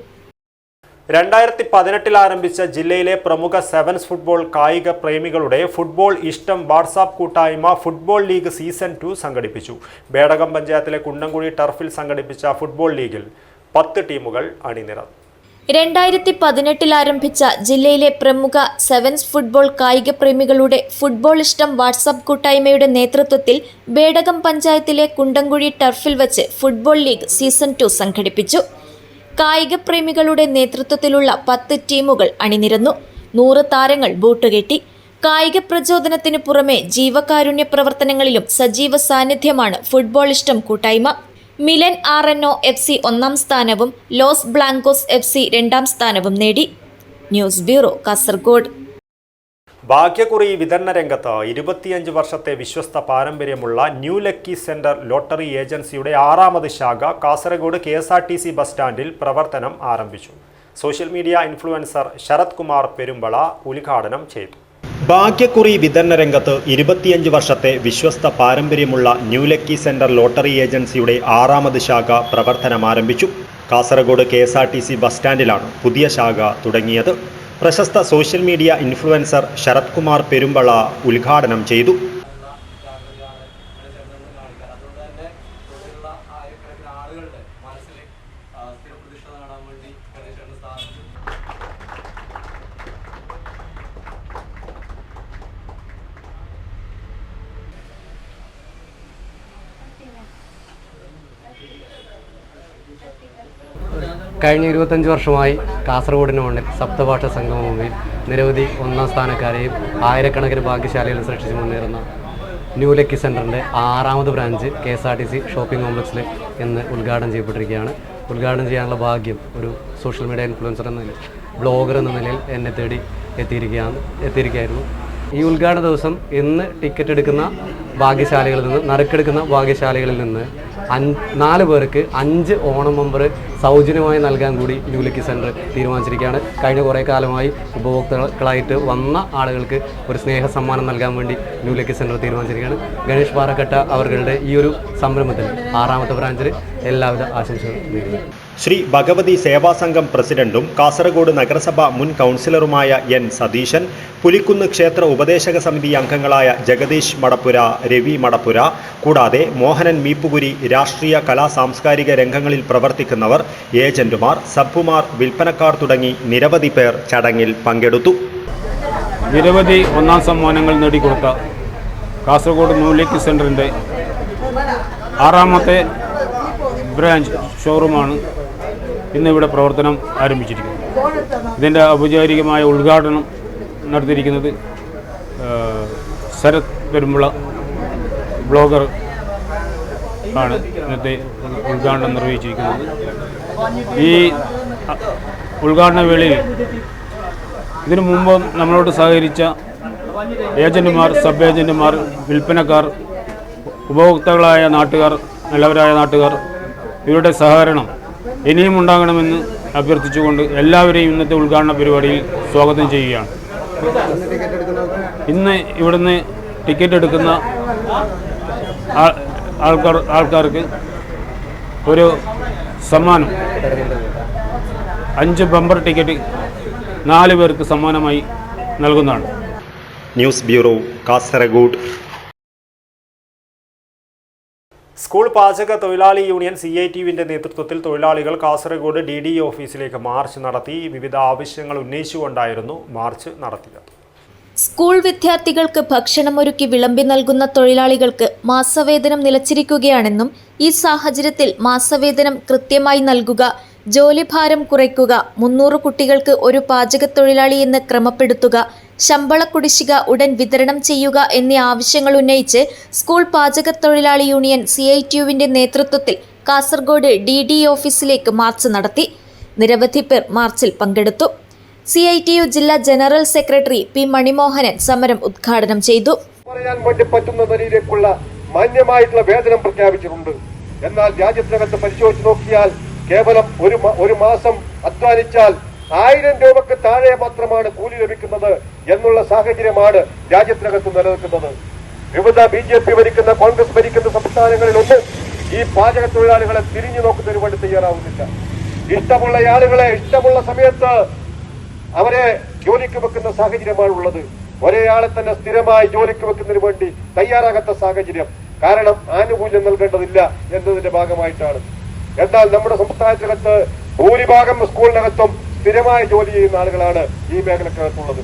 2018 ആരംഭിച്ച ജില്ലയിലെ പ്രമുഖ സെവൻസ് ഫുട്ബോൾ കായിക പ്രേമികളുടെ ഫുട്ബോൾ ഇഷ്ടം വാട്സാപ്പ് കൂട്ടായ്മ ഫുട്ബോൾ ലീഗ് സീസൺ 2 സംഘടിപ്പിച്ചു. ബേടകം പഞ്ചായത്തിലെ കുണ്ടംകുഴി ടർഫിൽ സംഘടിപ്പിച്ച ഫുട്ബോൾ ലീഗിൽ 10 ടീമുകൾ അണിനിരന്നു. 2018 ആരംഭിച്ച ജില്ലയിലെ പ്രമുഖ സെവൻസ് ഫുട്ബോൾ കായിക പ്രേമികളുടെ ഫുട്ബോൾ ഇഷ്ടം വാട്സാപ്പ് കൂട്ടായ്മയുടെ നേതൃത്വത്തിൽ ബേടകം പഞ്ചായത്തിലെ കുണ്ടംകുഴി ടർഫിൽ വച്ച് ഫുട്ബോൾ ലീഗ് സീസൺ 2 സംഘടിപ്പിച്ചു. കായിക പ്രേമികളുടെ നേതൃത്വത്തിലുള്ള 10 ടീമുകൾ അണിനിരന്നു. 100 താരങ്ങൾ ബൂട്ടുകെട്ടി. കായിക പ്രചോദനത്തിന് പുറമെ ജീവകാരുണ്യ പ്രവർത്തനങ്ങളിലും സജീവ സാന്നിധ്യമാണ് ഫുട്ബോൾ ഇഷ്ടം കൂട്ടായ്മ. മിലൻ RNO FC 1ാം സ്ഥാനവും ലോസ് ബ്ലാങ്കോസ് FC 2ാം സ്ഥാനവും നേടി. News bureau, Kasaragod. ഭാഗ്യക്കുറി വിതരണ രംഗത്ത് 25 വർഷത്തെ വിശ്വസ്ത പാരമ്പര്യമുള്ള ന്യൂ ലക്കി സെന്റർ ലോട്ടറി ഏജൻസിയുടെ 6ാമത് ശാഖ കാസർഗോഡ് KSRTC ബസ് സ്റ്റാൻഡിൽ പ്രവർത്തനം ആരംഭിച്ചു. Social media influencer Sarath Kumar Perumbala ഉദ്ഘാടനം ചെയ്തു. ഭാഗ്യക്കുറി വിതരണ രംഗത്ത് 25 വർഷത്തെ വിശ്വസ്ത പാരമ്പര്യമുള്ള ന്യൂ ലക്കി സെന്റർ ലോട്ടറി ഏജൻസിയുടെ 6ാമത് ശാഖ പ്രവർത്തനമാരംഭിച്ചു. കാസർഗോഡ് KSRTC ബസ് സ്റ്റാൻഡിലാണ് പുതിയ ശാഖ തുടങ്ങിയത്. പ്രശസ്ത social media influencer Sarath Kumar Perumbala ഉദ്ഘാടനം ചെയ്തു. കഴിഞ്ഞ 25 വർഷമായി കാസർഗോഡിന് മുന്നിൽ സപ്തഭാഷ സംഗമഭൂമിയിൽ നിരവധി ഒന്നാം സ്ഥാനക്കാരെയും ആയിരക്കണക്കിന് ഭാഗ്യശാലികൾ സൃഷ്ടിച്ച് മുന്നേറുന്ന ന്യൂ ലക്കി സെൻറ്ററിൻ്റെ 6ാമത് ബ്രാഞ്ച് KSRTC ഷോപ്പിംഗ് കോംപ്ലക്സിൽ ഇന്ന് ഉദ്ഘാടനം ചെയ്യപ്പെട്ടിരിക്കുകയാണ്. ഉദ്ഘാടനം ചെയ്യാനുള്ള ഭാഗ്യം ഒരു സോഷ്യൽ മീഡിയ ഇൻഫ്ലുവൻസർ എന്ന നിലയിൽ, ബ്ലോഗർ എന്ന നിലയിൽ എന്നെ തേടി എത്തിയിരിക്കുകയായിരുന്നു. ഈ ഉദ്ഘാടന ദിവസം ഇന്ന് ടിക്കറ്റ് എടുക്കുന്ന ഭാഗ്യശാലികളിൽ നിന്ന്, നറുക്കെടുക്കുന്ന ഭാഗ്യശാലികളിൽ നിന്ന് 4 പേർക്ക് 5 ഓണം ബമ്പർ സൗജന്യമായി നൽകാൻ കൂടി ന്യൂ ലക്കി സെൻറ്റർ തീരുമാനിച്ചിരിക്കുകയാണ്. കഴിഞ്ഞ കുറേ കാലമായി ഉപഭോക്താക്കളായിട്ട് വന്ന ആളുകൾക്ക് ഒരു സ്നേഹ സമ്മാനം നൽകാൻ വേണ്ടി ന്യൂ ലക്കി സെൻറ്റർ തീരുമാനിച്ചിരിക്കുകയാണ്. ഗണേഷ് പാറക്കട്ട അവരുടെ ഈ ഒരു സംരംഭത്തിൽ 6ാമത്തെ ബ്രാഞ്ചിൽ എല്ലാവിധ ആശംസകളും നേരുന്നു. ശ്രീ ഭഗവതി സേവാ സംഘം പ്രസിഡന്റും കാസർഗോഡ് നഗരസഭ മുൻ കൗൺസിലറുമായ N. സതീശൻ, പുലിക്കുന്ന് ക്ഷേത്ര ഉപദേശക സമിതി അംഗങ്ങളായ ജഗദീഷ് മടപ്പുര, രവി മടപ്പുര, കൂടാതെ മോഹനൻ മീപ്പുകുരി, രാഷ്ട്രീയ കലാ സാംസ്കാരിക രംഗങ്ങളിൽ പ്രവർത്തിക്കുന്നവർ, ഏജന്റുമാർ, സബ്ബുമാർ, വിൽപ്പനക്കാർ തുടങ്ങി നിരവധി പേർ ചടങ്ങിൽ പങ്കെടുത്തു. നിരവധി ഒന്നാം സമ്മാനങ്ങൾ നേടിക്കൊടുത്ത കാസർഗോഡ് ന്യൂ ലക്കി സെൻറ്ററിൻ്റെ 6ാമത്തെ ബ്രാഞ്ച് ഷോറൂമാണ് ഇന്നിവിടെ പ്രവർത്തനം ആരംഭിച്ചിരിക്കുന്നത്. ഇതിൻ്റെ ഔപചാരികമായ ഉദ്ഘാടനം നടത്തിയിരിക്കുന്നത് ശരത് പെരുമ്പള ബ്ലോഗർ ആണ് ഇന്നത്തെ ഉദ്ഘാടനം നിർവഹിച്ചിരിക്കുന്നത്. ഈ ഉദ്ഘാടന വേളയിൽ ഇതിനു മുമ്പ് നമ്മളോട് സഹകരിച്ച ഏജന്റുമാർ, സബ് ഏജന്റുമാർ, വിൽപ്പനക്കാർ, ഉപഭോക്താക്കളായ നാട്ടുകാർ, നല്ലവരായ നാട്ടുകാർ, ഇവരുടെ സഹകരണം ഇനിയും ഉണ്ടാകണമെന്ന് അഭ്യർത്ഥിച്ചുകൊണ്ട് എല്ലാവരെയും ഇന്നത്തെ ഉദ്ഘാടന പരിപാടിയിൽ സ്വാഗതം ചെയ്യുകയാണ്. ഇന്ന് ഇവിടുന്ന് ടിക്കറ്റ് എടുക്കുന്ന ആൾക്കാർക്ക് ഒരു സമ്മാനം, 5 ബമ്പർ ടിക്കറ്റ് 4 പേർക്ക് സമ്മാനമായി നൽകുന്നതാണ്. News bureau, Kasaragod. സ്കൂൾ പാചക തൊഴിലാളി യൂണിയൻ CITUവിൻ്റെ നേതൃത്വത്തിൽ തൊഴിലാളികൾ കാസർഗോഡ് DDE ഓഫീസിലേക്ക് മാർച്ച് നടത്തി. വിവിധ ആവശ്യങ്ങൾ ഉന്നയിച്ചുകൊണ്ടായിരുന്നു മാർച്ച് നടത്തിയത്. സ്കൂൾ വിദ്യാർത്ഥികൾക്ക് ഭക്ഷണമൊരുക്കി വിളമ്പി നൽകുന്ന തൊഴിലാളികൾക്ക് മാസവേതനം നിലച്ചിരിക്കുകയാണെന്നും ഈ സാഹചര്യത്തിൽ മാസവേതനം കൃത്യമായി നൽകുക, ജോലിഭാരം കുറയ്ക്കുക, 300 കുട്ടികൾക്ക് ഒരു പാചകത്തൊഴിലാളി എന്ന് ക്രമപ്പെടുത്തുക, ശമ്പള കുടിശ്ശിക ഉടൻ വിതരണം ചെയ്യുക എന്നീ ആവശ്യങ്ങൾ ഉന്നയിച്ച് സ്കൂൾ പാചകത്തൊഴിലാളി യൂണിയൻ CITUവിൻ്റെ നേതൃത്വത്തിൽ കാസർഗോഡ് DDE ഓഫീസിലേക്ക് മാർച്ച് നടത്തി. നിരവധി പേർ മാർച്ചിൽ പങ്കെടുത്തു. CITU ജില്ലാ ജനറൽ സെക്രട്ടറി P. മണിമോഹനൻ സമരം ഉദ്ഘാടനം ചെയ്തു. പറയാൻ വേണ്ടി പറ്റുന്ന നിലയിലേക്കുള്ള മാന്യമായിട്ടുള്ള വേതനം പ്രഖ്യാപിച്ചിട്ടുണ്ട്. എന്നാൽ രാജ്യത്തിനകത്ത് പരിശോധിച്ച് നോക്കിയാൽ കേവലം ഒരു മാസം അധ്വാനിച്ചാൽ 1000 രൂപക്ക് താഴെ മാത്രമാണ് കൂലി ലഭിക്കുന്നത് എന്നുള്ള സാഹചര്യമാണ് രാജ്യത്തിനകത്ത് നിലനിൽക്കുന്നത്. വിവിധ BJP ഭരിക്കുന്ന, കോൺഗ്രസ് ഭരിക്കുന്ന സംസ്ഥാനങ്ങളിലൊന്നും ഈ പാചക തൊഴിലാളികളെ തിരിഞ്ഞു നോക്കുന്നതിന് വേണ്ടി തയ്യാറാവുന്നില്ല. ഇഷ്ടമുള്ള ആളുകളെ ഇഷ്ടമുള്ള സമയത്ത് അവരെ ജോലിക്ക് വെക്കുന്ന സാഹചര്യമാണ് ഉള്ളത്. ഒരേയാളെ തന്നെ സ്ഥിരമായി ജോലിക്ക് വെക്കുന്നതിന് വേണ്ടി തയ്യാറാകാത്ത സാഹചര്യം. കാരണം ആനുകൂല്യം നൽകേണ്ടതില്ല എന്നതിന്റെ ഭാഗമായിട്ടാണ്. എന്നാൽ നമ്മുടെ സംസ്ഥാനത്തിനകത്ത് ഭൂരിഭാഗം സ്കൂളിനകത്തും സ്ഥിരമായി ജോലി ചെയ്യുന്ന ആളുകളാണ് ഈ മേഖലക്കകത്തുള്ളത്.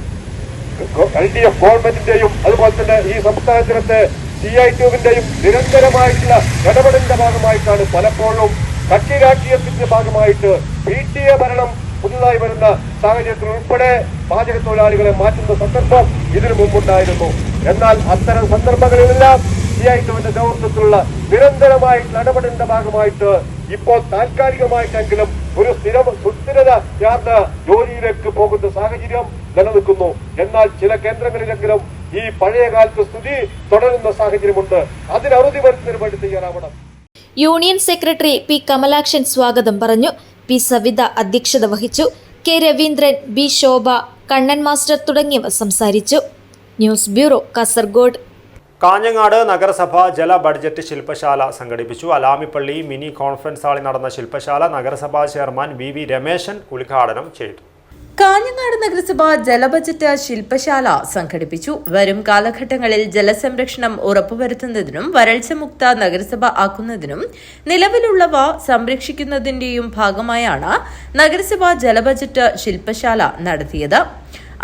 LDF ഗവൺമെന്റിന്റെയും അതുപോലെ തന്നെ ഈ സംസ്ഥാനത്തിനകത്ത് CITUവിന്റെയും നിരന്തരമായിട്ടുള്ള ഇടപെടലിന്റെ ഭാഗമായിട്ടാണ് പലപ്പോഴും കക്ഷി രാഷ്ട്രീയത്തിന്റെ ഭാഗമായിട്ട് PTA ഭരണം പുതുതായി വരുന്ന സാഹചര്യത്തിൽ ഉൾപ്പെടെ പാചക തൊഴിലാളികളെ മാറ്റുന്ന സന്ദർഭം ഇതിനു മുമ്പുണ്ടായിരുന്നു. എന്നാൽ അത്തരം സന്ദർഭങ്ങളിലെല്ലാം CITUവിന്റെ നേതൃത്വത്തിലുള്ള നിരന്തരമായിട്ടുള്ള ഇടപെടലിന്റെ ഭാഗമായിട്ട് ഇപ്പോൾ താൽക്കാലികമായിട്ടെങ്കിലും ഒരു സുസ്ഥിരത യാത്ര ജോലിയിലേക്ക് പോകുന്ന സാഹചര്യം നിലനിൽക്കുന്നു. എന്നാൽ ചില കേന്ദ്രങ്ങളിലെങ്കിലും ഈ പഴയ കാലത്ത് സ്ഥിതി തുടരുന്ന സാഹചര്യമുണ്ട്. അതിന് അറുതി വരുന്നതിന് വേണ്ടി തയ്യാറാവണം. Union secretary P. കമലാക്ഷൻ സ്വാഗതം പറഞ്ഞു. P. സവിത അധ്യക്ഷത വഹിച്ചു. K. രവീന്ദ്രൻ, B. ശോഭ, കണ്ണൻ മാസ്റ്റർ തുടങ്ങിയവർ സംസാരിച്ചു. News bureau, Kasaragod. കാഞ്ഞങ്ങാട് നഗരസഭ ജല ബഡ്ജറ്റ് ശില്പശാല സംഘടിപ്പിച്ചു. അലാമിപ്പള്ളി മിനി കോൺഫറൻസ് ഹാളിൽ നടന്ന ശില്പശാല നഗരസഭാ ചെയർമാൻ വി രമേശൻ ഉദ്ഘാടനം ചെയ്തു. കാഞ്ഞങ്ങാട് നഗരസഭ ജലബജറ്റ് ശില്പശാല സംഘടിപ്പിച്ചു. വരും കാലഘട്ടങ്ങളിൽ ജലസംരക്ഷണം ഉറപ്പുവരുത്തുന്നതിനും വരൾച്ചമുക്ത നഗരസഭ ആക്കുന്നതിനും നിലവിലുള്ളവ സംരക്ഷിക്കുന്നതിന്റെയും ഭാഗമായാണ് നഗരസഭ ജലബജറ്റ് ശില്പശാല നടത്തിയത്.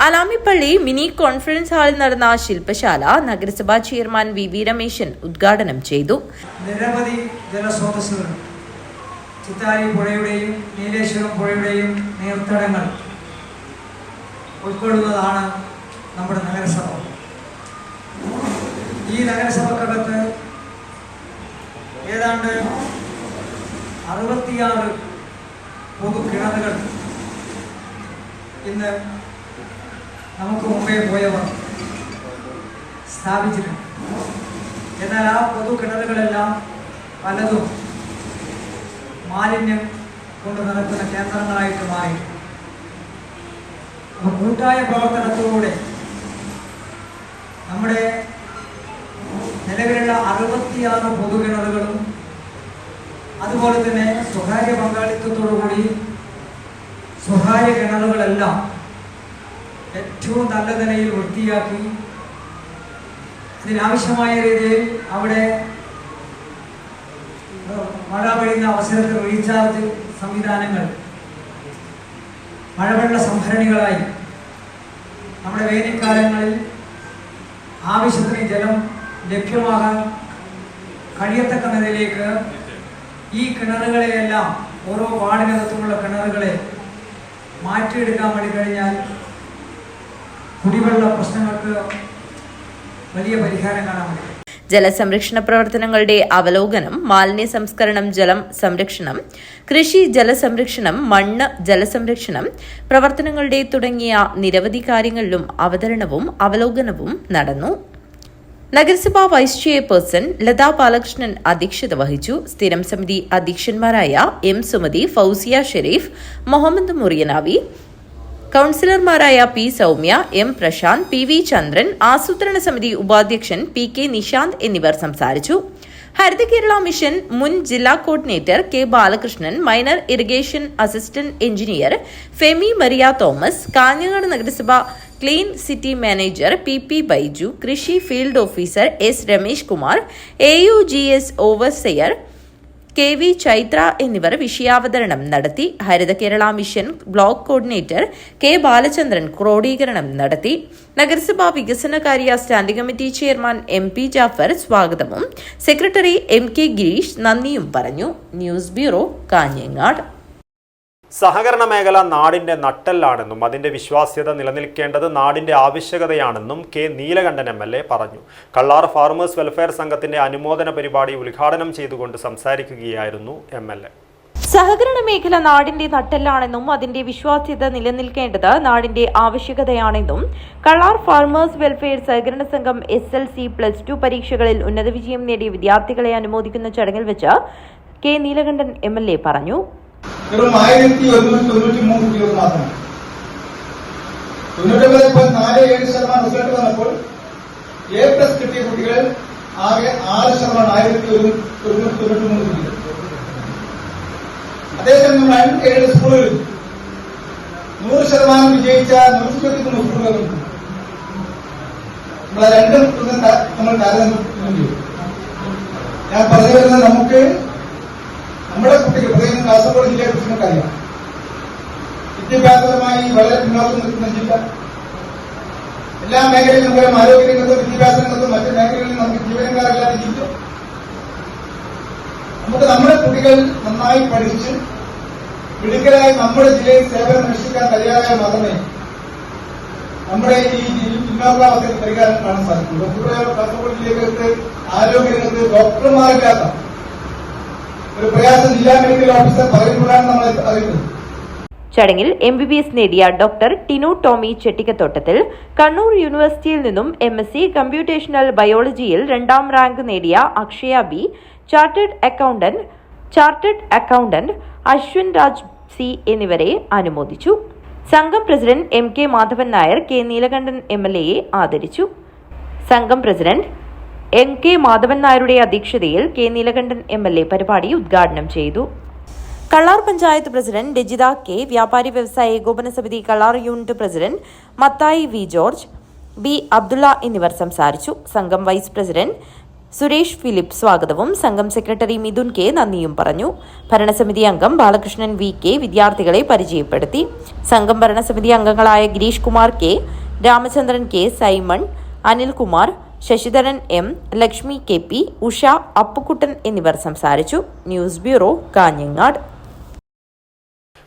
അലാമിപ്പള്ളി മിനി കോൺഫറൻസ് ഹാളിൽ നടന്ന ശില്പശാല നഗരസഭാ ചെയർമാൻ വി രമേശൻ ഉദ്ഘാടനം ചെയ്തു. നിരവധി ജലസ്രോതസ്സുകൾ ചിത്താരി പുഴയുടെയും നീലേശ്വരം പുഴയുടെയും നീർത്തടങ്ങൾ ഉൾക്കൊള്ളുന്നതാണ് നമ്മുടെ നഗരസഭ. ഈ നഗരസഭക്കകത്ത് ഏതാണ്ട് 66 പൊതു കിണറുകൾ ഇന്ന് നമുക്ക് മുമ്പേ പോയവർ സ്ഥാപിച്ചിട്ടുണ്ട്. എന്നാൽ ആ പൊതു കിണറുകളെല്ലാം പലതും മാലിന്യം കൊണ്ട് നടക്കുന്ന കേന്ദ്രങ്ങളായിട്ട് മാറി. കൂട്ടായ പ്രവർത്തനത്തോടെ നമ്മുടെ നിലവിലുള്ള 66 പൊതുകിണറുകളും അതുപോലെ തന്നെ സ്വകാര്യ പങ്കാളിത്തത്തോടുകൂടി സ്വകാര്യ കിണറുകളെല്ലാം ഏറ്റവും നല്ല നിലയിൽ വൃത്തിയാക്കി ഇതിനാവശ്യമായ രീതിയിൽ അവിടെ മഴ പെയ്യുന്ന അവസരത്തിൽ റീചാർജ് സംവിധാനങ്ങൾ, മഴവെള്ള സംഭരണികളായി നമ്മുടെ വേനൽക്കാലങ്ങളിൽ ആവശ്യത്തിന് ജലം ലഭ്യമാകാൻ കഴിയത്തക്ക നിലയിലേക്ക് ഈ കിണറുകളെയെല്ലാം ഓരോ വാർഡിനകത്തുമുള്ള കിണറുകളെ മാറ്റിയെടുക്കാൻ വേണ്ടി കഴിഞ്ഞാൽ കുടിവെള്ള പ്രശ്നങ്ങൾക്ക് വലിയ പരിഹാരം കാണാൻ കഴിയും. ജലസംരക്ഷണ പ്രവർത്തനങ്ങളുടെ അവലോകനം, മാലിന്യ സംസ്കരണം, ജലം സംരക്ഷണം, കൃഷി ജലസംരക്ഷണം, മണ്ണ് ജലസംരക്ഷണം പ്രവർത്തനങ്ങളുടെ തുടങ്ങിയ നിരവധി കാര്യങ്ങളിലും അവതരണവും അവലോകനവും നടന്നു. നഗരസഭാ വൈസ് ചെയർപേഴ്സൺ ലതാ ബാലകൃഷ്ണൻ അധ്യക്ഷത വഹിച്ചു. സ്ഥിരം സമിതി അധ്യക്ഷന്മാരായ എം സുമതി, ഫൗസിയ ഷെരീഫ്, മുഹമ്മദ് മുറിയനാവി, കൌൺസിലർമാരായ P Soumya, M Prashanth, P V Chandran, ആസൂത്രണ സമിതി ഉപാധ്യക്ഷൻ പി കെ നിശാന്ത് എന്നിവർ സംസാരിച്ചു. ഹരിത കേരള മിഷൻ മുൻ ജില്ലാ coordinator K Balakrishnan, minor irrigation assistant engineer Femi Maria Thomas, Kanhangad നഗരസഭ clean city manager P Baiju, കൃഷി field officer S Ramesh Kumar, AUGS overseer K V Chaithra എന്നിവർ വിഷയാവതരണം നടത്തി. ഹരിത Kerala mission block coordinator K Balachandran ക്രോഡീകരണം നടത്തി. നഗരസഭാ വികസനകാര്യ standing committee chairman MP Jafar സ്വാഗതവും സെക്രട്ടറി MK ഗിരീഷ് നന്ദിയും പറഞ്ഞു. News bureau, Kanhangad. സഹകരണ മേഖല നാടിന്റെ നട്ടെല്ലാണെന്നും അതിന്റെ വിശ്വാസ്യത നിലനിൽക്കേണ്ടത് നാടിന്റെ ആവശ്യകതയാണെന്നും കെ നീലകണ്ഠൻ MLA പറഞ്ഞു. കള്ളാർ ഫാർമേഴ്സ് വെൽഫെയർ സംഘത്തിന്റെ അനുമോദന പരിപാടി ഉദ്ഘാടനം ചെയ്തുകൊണ്ട് സംസാരിക്കുകയായിരുന്നു MLA. സഹകരണ മേഖല നാടിന്റെ നട്ടെല്ലാണെന്നും അതിന്റെ വിശ്വാസ്യത നിലനിൽക്കേണ്ടത് നാടിന്റെ ആവശ്യകതയാണെന്നും കള്ളാർ ഫാർമേഴ്സ് വെൽഫെയർ സഹകരണ സംഘം SLC+2 പരീക്ഷകളിൽ ഉന്നത വിജയം നേടിയ വിദ്യാർത്ഥികളെ അനുമോദിക്കുന്ന ചടങ്ങിൽ വെച്ച് കെ നീലകണ്ഠൻ MLA പറഞ്ഞു. വെറും 1193 കുട്ടികൾ മാത്രം. 99.47% റിസൾട്ട് വന്നപ്പോൾ A+ കിട്ടിയ കുട്ടികൾ ആകെ 6%, 1193 കുട്ടികൾ. അതേസമയം നമ്മൾ 7 സ്കൂളുകളിൽ 100% വിജയിച്ച 123 സ്കൂളുകളുണ്ട്. നമ്മൾ രണ്ടും നമ്മൾ താരതമ്യം ചെയ്യും. ഞാൻ പറഞ്ഞു വരുന്നത് നമുക്ക് നമ്മുടെ കുട്ടികൾ, പ്രത്യേകിച്ച് കാസർഗോഡ് ജില്ലയെ കുറിച്ച് നമുക്കറിയാം. വിദ്യാഭ്യാസപരമായി വളരെ പിന്നോക്കം നിൽക്കുന്ന ജില്ല. എല്ലാ മേഖലയിലും നമുക്കറിയാം, ആരോഗ്യ രംഗത്തും വിദ്യാഭ്യാസ രംഗത്തും മറ്റു മേഖലകളിലും നമുക്ക് ജീവനക്കാരില്ലാതെ ജീവിച്ചു. നമുക്ക് നമ്മുടെ കുട്ടികൾ നന്നായി പഠിച്ച് മിടുക്കരായി നമ്മുടെ ജില്ലയിൽ സേവനം അനുഷ്ഠിക്കാൻ തയ്യാറായാൽ മാത്രമേ നമ്മുടെ ഈ പിന്നോക്കാവസ്ഥയിൽ പരിഹാരം കാണാൻ സാധിക്കുള്ളൂ. കാസർഗോഡ് ജില്ലയ്ക്കകത്ത് ആരോഗ്യ രംഗത്ത് ഡോക്ടർമാരില്ലാത്ത ഒരു പ്രയാസം ജില്ലാ മെഡിക്കൽ ഓഫീസർ പറയുമ്പോഴാണ് നമ്മൾ അറിയുന്നത്. ചടങ്ങിൽ MBBS നേടിയ ഡോക്ടർ ടിനു ടോമി ചെട്ടിക്കത്തോട്ടത്തിൽ, കണ്ണൂർ യൂണിവേഴ്സിറ്റിയിൽ നിന്നും MSc കമ്പ്യൂട്ടേഷണൽ ബയോളജിയിൽ 2ാം റാങ്ക് നേടിയ Akshaya B, chartered accountant Ashwin Raj C എന്നിവരെ അനുമോദിച്ചു. സംഘം president MK Madhavan Nair K Neelakandan MLAയെ ആദരിച്ചു. സംഘം പ്രസിഡന്റ് MK മാധവൻ നായരുടെ അധ്യക്ഷതയിൽ കെ നീലകണ്ഠൻ MLA പരിപാടി ഉദ്ഘാടനം ചെയ്തു. കള്ളാർ പഞ്ചായത്ത് പ്രസിഡന്റ് രജിത കെ, വ്യാപാരി വ്യവസായ ഏകോപന സമിതി Kallar unit president Mathai V George, B Abdulla എന്നിവർ സംസാരിച്ചു. സംഘം വൈസ് പ്രസിഡന്റ് സുരേഷ് ഫിലിപ്പ് സ്വാഗതവും സംഘം സെക്രട്ടറി മിഥുൻ കെ നന്ദിയും പറഞ്ഞു. ഭരണസമിതി അംഗം ബാലകൃഷ്ണൻ VK വിദ്യാർത്ഥികളെ പരിചയപ്പെടുത്തി. സംഘം ഭരണസമിതി അംഗങ്ങളായ Girish Kumar K, Ramachandran K, Simon, Anilkumar, Sasidharan M, Lakshmi KP, Usha, Appukuttan എന്നിവർ സംസാരിച്ചു. News bureau, Kanhangad.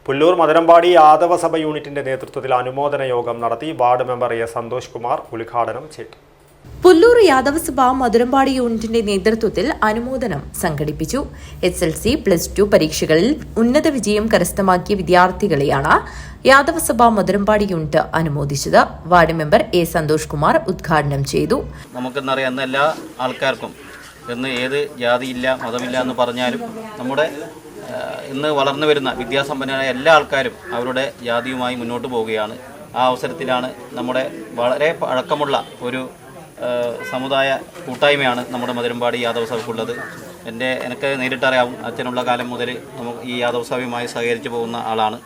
പുല്ലൂർ മധുരമ്പാടി യാദവ സഭ യൂണിറ്റിന്റെ നേതൃത്വത്തിൽ അനുമോദന യോഗം നടത്തി. Ward member A Santhosh Kumar ഉദ്ഘാടനം ചെയ്തു. പുല്ലൂർ യാദവസഭ മധുരമ്പാടി യൂണിറ്റിന്റെ നേതൃത്വത്തിൽ അനുമോദനം സംഘടിപ്പിച്ചു. SLC, +2 പരീക്ഷകളിൽ ഉന്നത വിജയം കരസ്ഥമാക്കിയ വിദ്യാർത്ഥികളെയാണ് യാദവസഭ മധുരമ്പാടി യൂണിറ്റ് അനുമോദിച്ചത്. Ward member A Santhosh Kumar ഉദ്ഘാടനം ചെയ്തു. നമുക്കെന്നറിയാവുന്ന എല്ലാ ആൾക്കാർക്കും ഇന്ന് ഏത് ജാതിയില്ല മതമില്ല എന്ന് പറഞ്ഞാലും നമ്മുടെ ഇന്ന് വളർന്നു വരുന്ന വിദ്യാസമ്പന്നരായ എല്ലാ ആൾക്കാരും അവരുടെ ജാതിയുമായി മുന്നോട്ട് പോവുകയാണ്. ആ അവസരത്തിലാണ് നമ്മുടെ വളരെ പഴക്കമുള്ള ഒരു സമുദായ കൂട്ടായ്മയാണ് നമ്മുടെ മധുരമ്പാടി യാദവ സഭയ്ക്കുള്ളത്. എനിക്ക് നേരിട്ടറിയാവും, അച്ഛനുള്ള കാലം മുതൽ നമുക്ക് ഈ യാദവ സഭയുമായി സഹകരിച്ചു പോകുന്ന ആളാണ്.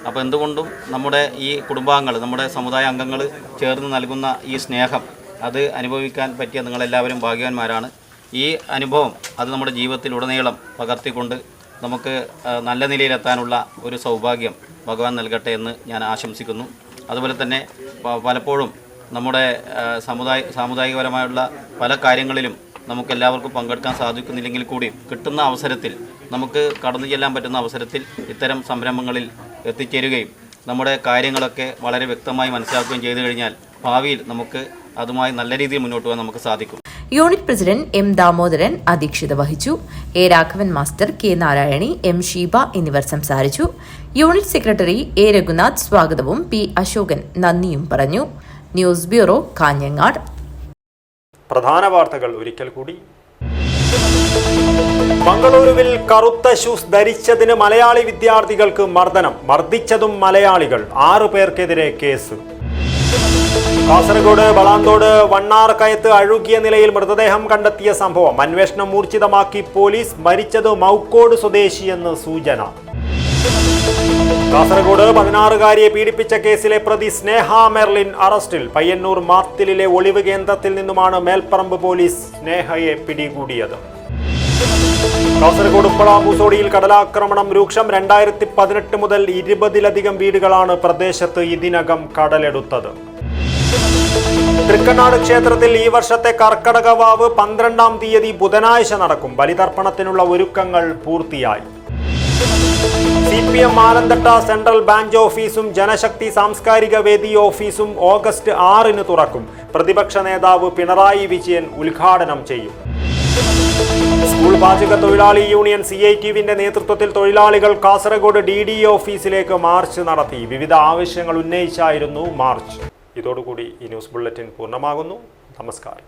അപ്പോൾ എന്തുകൊണ്ടും നമ്മുടെ ഈ കുടുംബാംഗങ്ങൾ, നമ്മുടെ സമുദായ അംഗങ്ങൾ ചേർന്ന് നൽകുന്ന ഈ സ്നേഹം അത് അനുഭവിക്കാൻ പറ്റിയ നിങ്ങളെല്ലാവരും ഭാഗ്യവാന്മാരാണ്. ഈ അനുഭവം അത് നമ്മുടെ ജീവിതത്തിലുടനീളം പകർത്തിക്കൊണ്ട് നമുക്ക് നല്ല നിലയിലെത്താനുള്ള ഒരു സൗഭാഗ്യം ഭഗവാൻ നൽകട്ടെ എന്ന് ഞാൻ ആശംസിക്കുന്നു. അതുപോലെ തന്നെ പലപ്പോഴും നമ്മുടെ സാമുദായികപരമായുള്ള പല കാര്യങ്ങളിലും നമുക്കെല്ലാവർക്കും പങ്കെടുക്കാൻ സാധിക്കുന്നില്ലെങ്കിൽ കൂടി കിട്ടുന്ന അവസരത്തിൽ നമുക്ക് കടന്നു ചെല്ലാൻ പറ്റുന്ന അവസരത്തിൽ ഇത്തരം സംരംഭങ്ങളിൽ എത്തിച്ചേരുകയും നമ്മുടെ കാര്യങ്ങളൊക്കെ വളരെ വ്യക്തമായി മനസ്സിലാക്കുകയും ചെയ്തു കഴിഞ്ഞാൽ ഭാവിയിൽ നമുക്ക് അതുമായി നല്ല രീതിയിൽ മുന്നോട്ട് പോകാൻ നമുക്ക് സാധിക്കും. യൂണിറ്റ് പ്രസിഡന്റ് M ദാമോദരൻ അധ്യക്ഷത വഹിച്ചു. A Raghavan master, K Narayani, M Sheeba എന്നിവർ സംസാരിച്ചു. യൂണിറ്റ് സെക്രട്ടറി A രഘുനാഥ് സ്വാഗതവും P അശോകൻ നന്ദിയും പറഞ്ഞു. News bureau, Kanhangad. പ്രധാന വാർത്തകൾ ഒരിക്കൽ കൂടി. മംഗളൂരുവിൽ കറുത്ത ഷൂസ് ധരിച്ചതിന് മലയാളി വിദ്യാർത്ഥികൾക്ക് മർദ്ദനം. മർദ്ദിച്ചതും മലയാളികൾ. 6 പേർക്കെതിരെ കേസ്. കാസർഗോഡ് വളാന്തോട് വണ്ണാർക്കയത്ത് അഴുകിയ നിലയിൽ മൃതദേഹം കണ്ടെത്തിയ സംഭവം. അന്വേഷണം ഊർജിതമാക്കി പോലീസ്. മരിച്ചത് മൗക്കോട് സ്വദേശിയെന്ന് സൂചന. കാസർഗോഡ് 16-കാരിയെ പീഡിപ്പിച്ച കേസിലെ പ്രതി സ്നേഹ മെർലിൻ അറസ്റ്റിൽ. പയ്യന്നൂർ മാത്തിലിലെ ഒളിവ് കേന്ദ്രത്തിൽ നിന്നുമാണ് മേൽപ്പറമ്പ് പോലീസ് സ്നേഹയെ പിടികൂടിയത്. കാസർഗോഡ് ഉപ്പള മൂസോടിയിൽ കടലാക്രമണം രൂക്ഷം. 2018 മുതൽ 20-ലധികം വീടുകളാണ് പ്രദേശത്ത് ഇതിനകം കടലെടുത്തത്. തൃക്കണ്ണാട് ക്ഷേത്രത്തിൽ ഈ വർഷത്തെ കർക്കടക വാവ് 12-ാം തീയതി ബുധനാഴ്ച നടക്കും. ബലിതർപ്പണത്തിനുള്ള ഒരുക്കങ്ങൾ പൂർത്തിയായി. CPM ആലന്തട്ട സെൻട്രൽ ബ്രാഞ്ച് ഓഫീസും ജനശക്തി സാംസ്കാരിക വേദി ഓഫീസും ഓഗസ്റ്റ് 6-ന് തുറക്കും. പ്രതിപക്ഷ നേതാവ് പിണറായി വിജയൻ ഉദ്ഘാടനം ചെയ്യും. സ്കൂൾ പാചക തൊഴിലാളി യൂണിയൻ CITUവിന്റെ നേതൃത്വത്തിൽ തൊഴിലാളികൾ കാസർഗോഡ് DDE ഓഫീസിലേക്ക് മാർച്ച് നടത്തി. വിവിധ ആവശ്യങ്ങൾ ഉന്നയിച്ചായിരുന്നു മാർച്ച്. ഇതോടുകൂടി ഈ ന്യൂസ് ബുള്ളറ്റിൻ പൂർണ്ണമാകുന്നു. നമസ്കാരം.